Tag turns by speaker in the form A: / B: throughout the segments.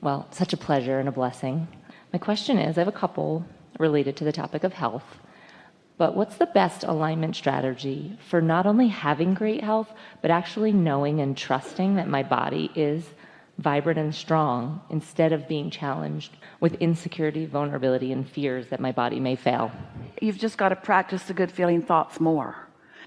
A: Well, such a pleasure and a blessing. My question is, I have a couple related to the topic of health, but what's the best alignment strategy for not only having great health, but actually knowing and trusting that my body is vibrant and strong instead of being challenged with insecurity, vulnerability, and fears that my body may fail?
B: You've just got to practice the good feeling thoughts more,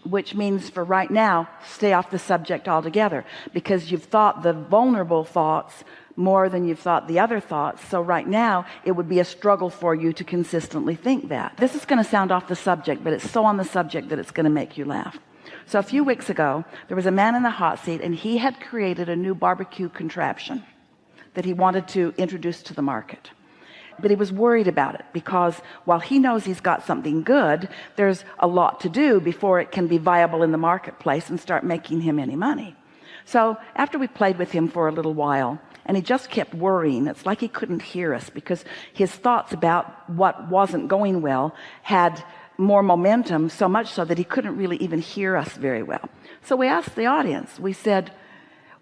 B: which means for right now, stay off the subject altogether, because you've thought the vulnerable thoughts more than you've thought the other thoughts. So right now it would be a struggle for you to consistently think that. This is going to sound off the subject, but it's so on the subject that it's going to make you laugh. So a few weeks ago, there was a man in the hot seat, and he had created a new barbecue contraption that he wanted to introduce to the market. But he was worried about it because while he knows he's got something good, there's a lot to do before it can be viable in the marketplace and start making him any money. So after we played with him for a little while, and he just kept worrying, it's like he couldn't hear us because his thoughts about what wasn't going well had more momentum, so much so that he couldn't really even hear us very well. So we asked the audience, we said,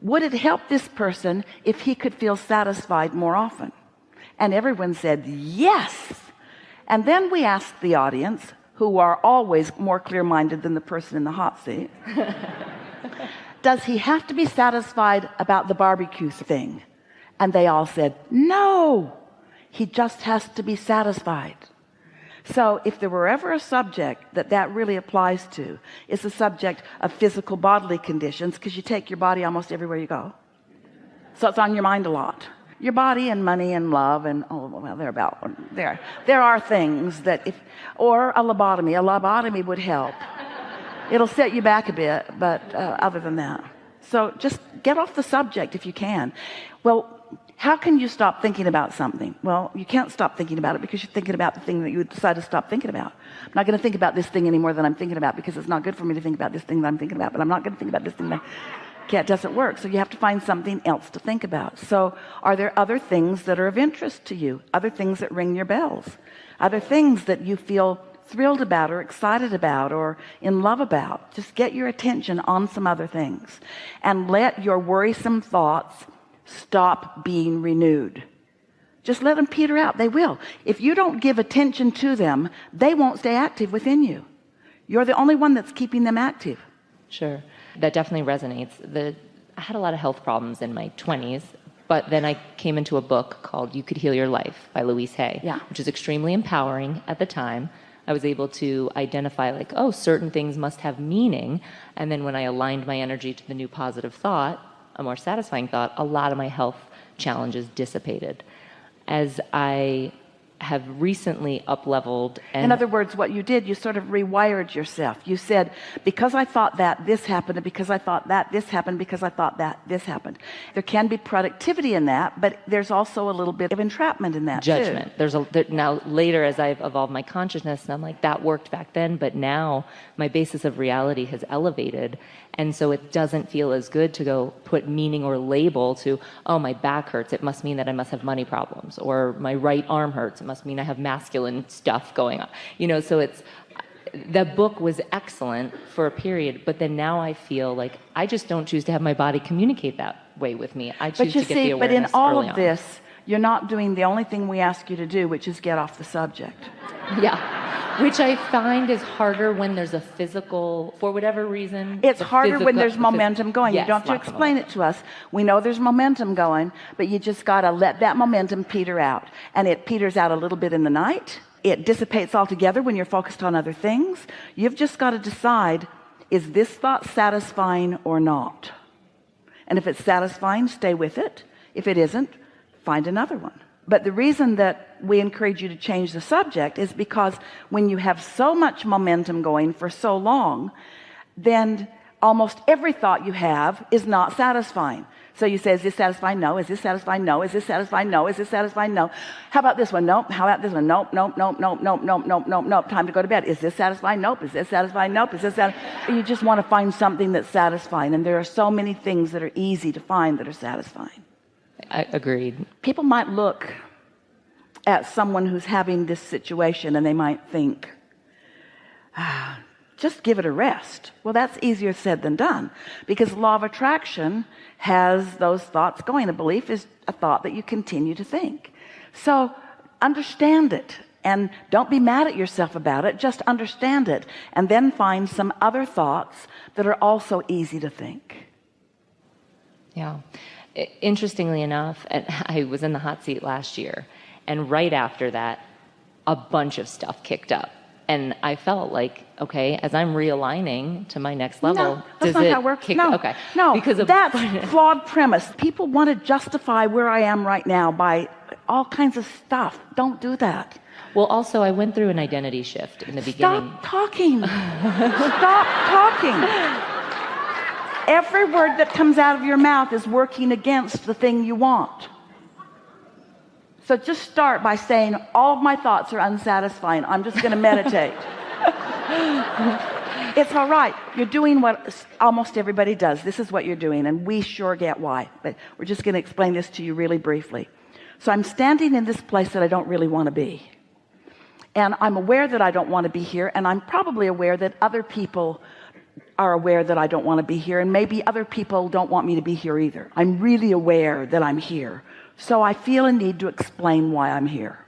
B: would it help this person if he could feel satisfied more often? And everyone said yes. And then we asked the audience, who are always more clear-minded than the person in the hot seat, does he have to be satisfied about the barbecue thing? And they all said no, he just has to be satisfied. So if there were ever a subject that really applies to, it's the subject of physical bodily conditions, because you take your body almost everywhere you go, so it's on your mind a lot. Your body and money and love and there are things that or a lobotomy would help. It'll set you back a bit, but other than that, so just get off the subject if you can. Well, how can you stop thinking about something? Well, you can't stop thinking about it because you're thinking about the thing that you decide to stop thinking about. I'm not going to think about this thing any more than I'm thinking about, because it's not good for me to think about this thing that I'm thinking about, but I'm not going to think about this thing that it doesn't work. So you have to find something else to think about. So are there other things that are of interest to you, other things that ring your bells, other things that you feel thrilled about or excited about or in love about? Just get your attention on some other things and let your worrisome thoughts stop being renewed. Just let them peter out. They will. If you don't give attention to them, they won't stay active within you. You're the only one that's keeping them active.
A: Sure. That definitely resonates. I had a lot of health problems in my 20s, but then I came into a book called You Could Heal Your Life by Louise Hay, which is extremely empowering at the time. I was able to identify certain things must have meaning. And then when I aligned my energy to the new positive thought, a more satisfying thought, a lot of my health challenges dissipated. As I have recently up-leveled. In
B: other words, what you did, you sort of rewired yourself. You said, because I thought that this happened, and because I thought that this happened, because I thought that this happened. There can be productivity in that, but there's also a little bit of entrapment in that
A: judgment
B: too.
A: Now later, as I've evolved my consciousness, and I'm like, that worked back then, but now my basis of reality has elevated. And so it doesn't feel as good to go put meaning or label to, oh, my back hurts, it must mean that I must have money problems, or my right arm hurts, it must mean I have masculine stuff going on. So the book was excellent for a period, but then now I feel like I just don't choose to have my body communicate that way with me. I choose to get the awareness.
B: But in all
A: of
B: this, you're not doing the only thing we ask you to do, which is get off the subject.
A: Yeah. Which I find is harder when there's a physical, for whatever reason.
B: It's harder when there's momentum going.
A: Yes,
B: you don't have to explain it to us. We know there's momentum going, but you just got to let that momentum peter out. And it peters out a little bit in the night. It dissipates altogether when you're focused on other things. You've just got to decide, is this thought satisfying or not? And if it's satisfying, stay with it. If it isn't, find another one. But the reason that we encourage you to change the subject is because when you have so much momentum going for so long, then almost every thought you have is not satisfying. So you say, is this satisfying? No. Is this satisfying? No. Is this satisfying? No. Is this satisfying? No. How about this one? Nope. How about this one? Nope, nope, nope, nope, nope, nope, nope, nope, nope. Time to go to bed. Is this satisfying? Nope. Is this satisfying? Nope. Is this satisfying? You just want to find something that's satisfying. And there are so many things that are easy to find that are satisfying.
A: I agreed.
B: People might look at someone who's having this situation and they might think, just give it a rest. Well, that's easier said than done, because law of attraction has those thoughts going. A belief is a thought that you continue to think. So understand it, and don't be mad at yourself about it. Just understand it, and then find some other thoughts that are also easy to think.
A: Yeah. Interestingly enough, I was in the hot seat last year, and right after that, a bunch of stuff kicked up. And I felt like, okay, as I'm realigning to my next level,
B: no, that's not how it works. No,
A: okay.
B: No,
A: because of
B: that's flawed premise. People want to justify where I am right now by all kinds of stuff. Don't do that.
A: Well, also, I went through an identity shift in the beginning.
B: Stop talking. Stop talking. Every word that comes out of your mouth is working against the thing you want. So just start by saying, all of my thoughts are unsatisfying. I'm just going to meditate. It's all right. You're doing what almost everybody does. This is what you're doing, and we sure get why. But we're just going to explain this to you really briefly. So I'm standing in this place that I don't really want to be. And I'm aware that I don't want to be here, and I'm probably aware that other people are aware that I don't want to be here, and maybe other people don't want me to be here either. I'm really aware that I'm here. So I feel a need to explain why I'm here.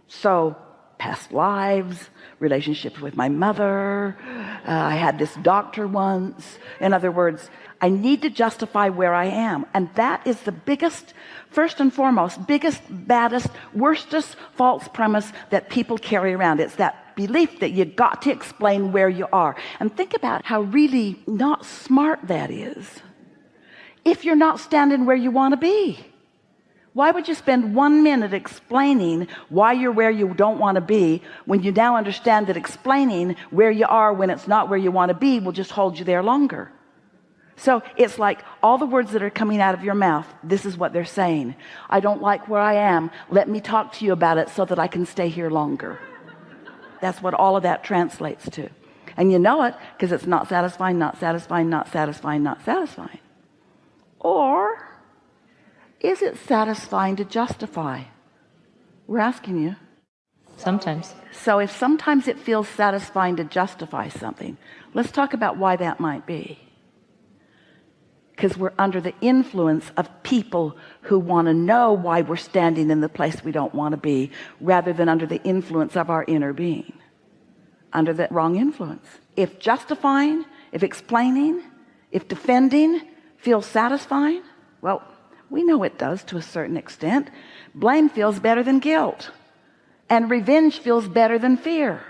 B: So past lives, relationships with my mother, I had this doctor once. In other words, I need to justify where I am. And that is the biggest, first and foremost, biggest, baddest, worstest false premise that people carry around. It's that belief that you got to explain where you are. And think about how really not smart that is if you're not standing where you want to be. Why would you spend 1 minute explaining why you're where you don't want to be, when you now understand that explaining where you are when it's not where you want to be will just hold you there longer? So it's like all the words that are coming out of your mouth, this is what they're saying. I don't like where I am. Let me talk to you about it so that I can stay here longer. That's what all of that translates to. And you know it because it's not satisfying, not satisfying, not satisfying, not satisfying. Or is it satisfying to justify? We're asking you.
A: Sometimes.
B: So if sometimes it feels satisfying to justify something, let's talk about why that might be. Because we're under the influence of people who want to know why we're standing in the place we don't want to be, rather than under the influence of our inner being. Under the wrong influence. If justifying, if explaining, if defending feels satisfying, well, we know it does to a certain extent. Blame feels better than guilt, and revenge feels better than fear.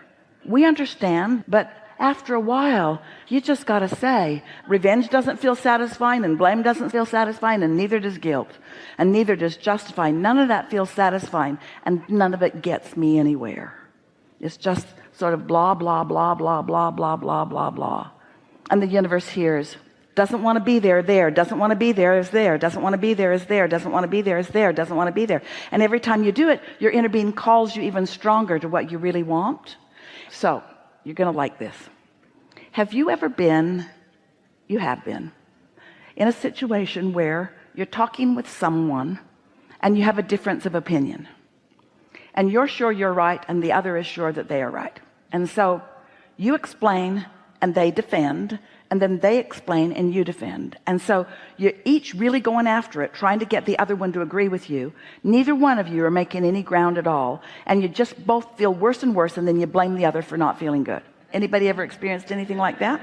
B: We understand, but after a while, you just got to say, revenge doesn't feel satisfying, and blame doesn't feel satisfying, and neither does guilt, and neither does justifying. None of that feels satisfying, and none of it gets me anywhere. It's just sort of blah, blah, blah, blah, blah, blah, blah, blah, blah. And the universe hears, doesn't want to be there, there, doesn't want to be there, is there, doesn't want to be there, is there, doesn't want to be there, is there, doesn't want to be there. And every time you do it, your inner being calls you even stronger to what you really want. So you're going to like this. Have you ever been, you have been, in a situation where you're talking with someone and you have a difference of opinion, and you're sure you're right and the other is sure that they are right, and so you explain and they defend, and then they explain and you defend, and so you're each really going after it, trying to get the other one to agree with you. Neither one of you are making any ground at all, and you just both feel worse and worse, and then you blame the other for not feeling good. Anybody ever experienced anything like that?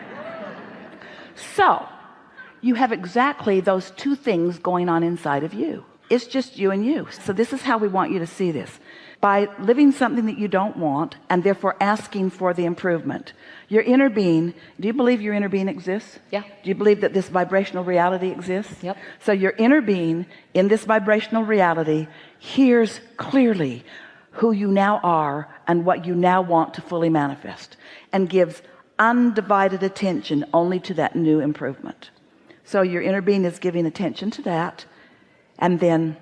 B: So you have exactly those two things going on inside of you. It's just you and you. So this is how we want you to see this. By living something that you don't want, and therefore asking for the improvement. Your inner being, do you believe your inner being exists?
A: Yeah.
B: Do you believe that this vibrational reality exists?
A: Yep.
B: So your inner being in this vibrational reality hears clearly who you now are and what you now want to fully manifest, and gives undivided attention only to that new improvement. So your inner being is giving attention to that, and then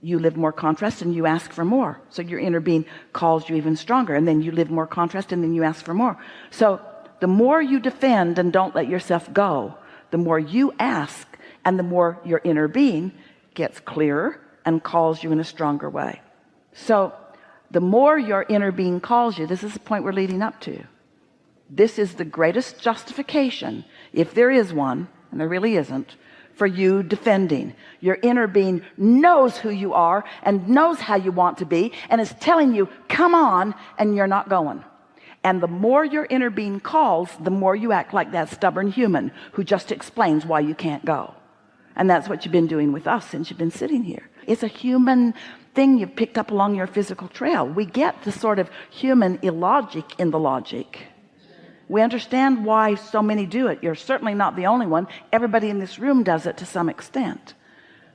B: you live more contrast and you ask for more. So your inner being calls you even stronger, and then you live more contrast and then you ask for more. So the more you defend and don't let yourself go, the more you ask, and the more your inner being gets clearer and calls you in a stronger way. So the more your inner being calls you, this is the point we're leading up to. This is the greatest justification, if there is one, and there really isn't, for you defending. Your inner being knows who you are and knows how you want to be, and is telling you, come on, and you're not going. And the more your inner being calls, the more you act like that stubborn human who just explains why you can't go. And that's what you've been doing with us since you've been sitting here. It's a human thing you've picked up along your physical trail. We get the sort of human illogic in the logic. We understand why so many do it. You're certainly not the only one. Everybody in this room does it to some extent.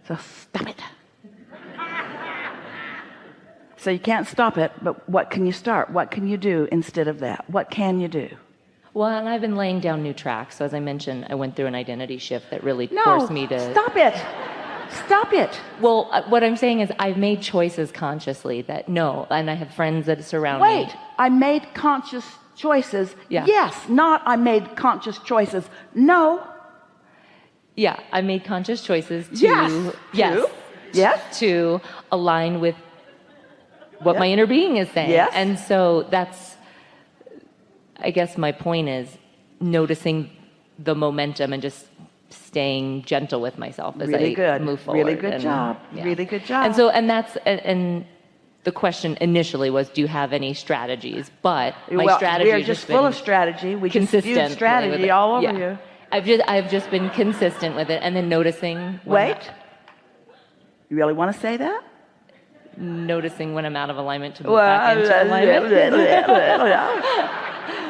B: So stop it. So you can't stop it, but what can you start? What can you do instead of that? What can you do?
A: Well, and I've been laying down new tracks. So as I mentioned, I went through an identity shift that really forced me to...
B: Stop it. Stop it.
A: Well, what I'm saying is I've made choices consciously that no, and I have friends that surround me.
B: Wait, I made conscious choices.
A: Yeah.
B: Yes, not I made conscious choices. No.
A: Yeah, I made conscious choices to...
B: Yes.
A: Yes. To align with what my inner being is saying.
B: Yes.
A: And so that's, I guess my point is noticing the momentum and just staying gentle with myself as
B: Really
A: I
B: good.
A: move forward.
B: Really good job.
A: Yeah.
B: Really good job.
A: And so, and the question initially was, do you have any strategies? But my strategy
B: we're just full of strategy. We just spewed strategy all over you.
A: I've just been consistent with it, and then noticing.
B: Wait. You really want to say that?
A: Noticing when I'm out of alignment to move back into alignment.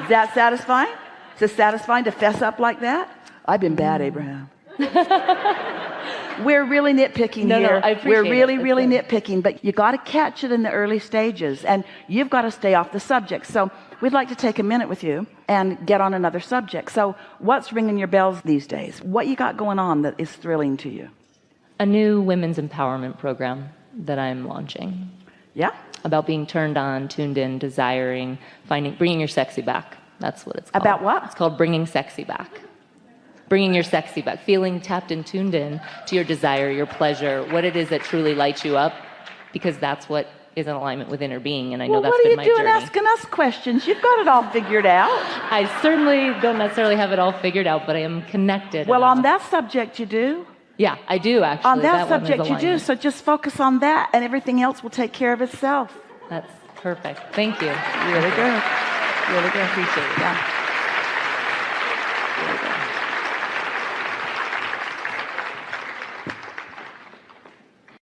B: Is that satisfying? Is it satisfying to fess up like that? I've been bad, Abraham. We're really nitpicking here.
A: No, I appreciate
B: We're really,
A: it.
B: really nitpicking, but you got to catch it in the early stages, and you've got to stay off the subject. So we'd like to take a minute with you and get on another subject. So what's ringing your bells these days? What you got going on that is thrilling to you?
A: A new women's empowerment program that I'm launching.
B: Yeah?
A: About being turned on, tuned in, desiring, bringing your sexy back. That's what it's called.
B: About what?
A: It's called bringing sexy back. Bringing your sexy back. Feeling tapped and tuned in to your desire, your pleasure, what it is that truly lights you up, because that's what is in alignment with inner being. And I know that's been my journey.
B: What are you doing asking us questions? You've got it all figured out.
A: I certainly don't necessarily have it all figured out, but I am connected.
B: Well, on that subject you do.
A: Yeah, I do actually.
B: On that subject you do, so just focus on that and everything else will take care of itself.
A: That's perfect. Thank you.
B: Really good. Really good. Appreciate it. Yeah.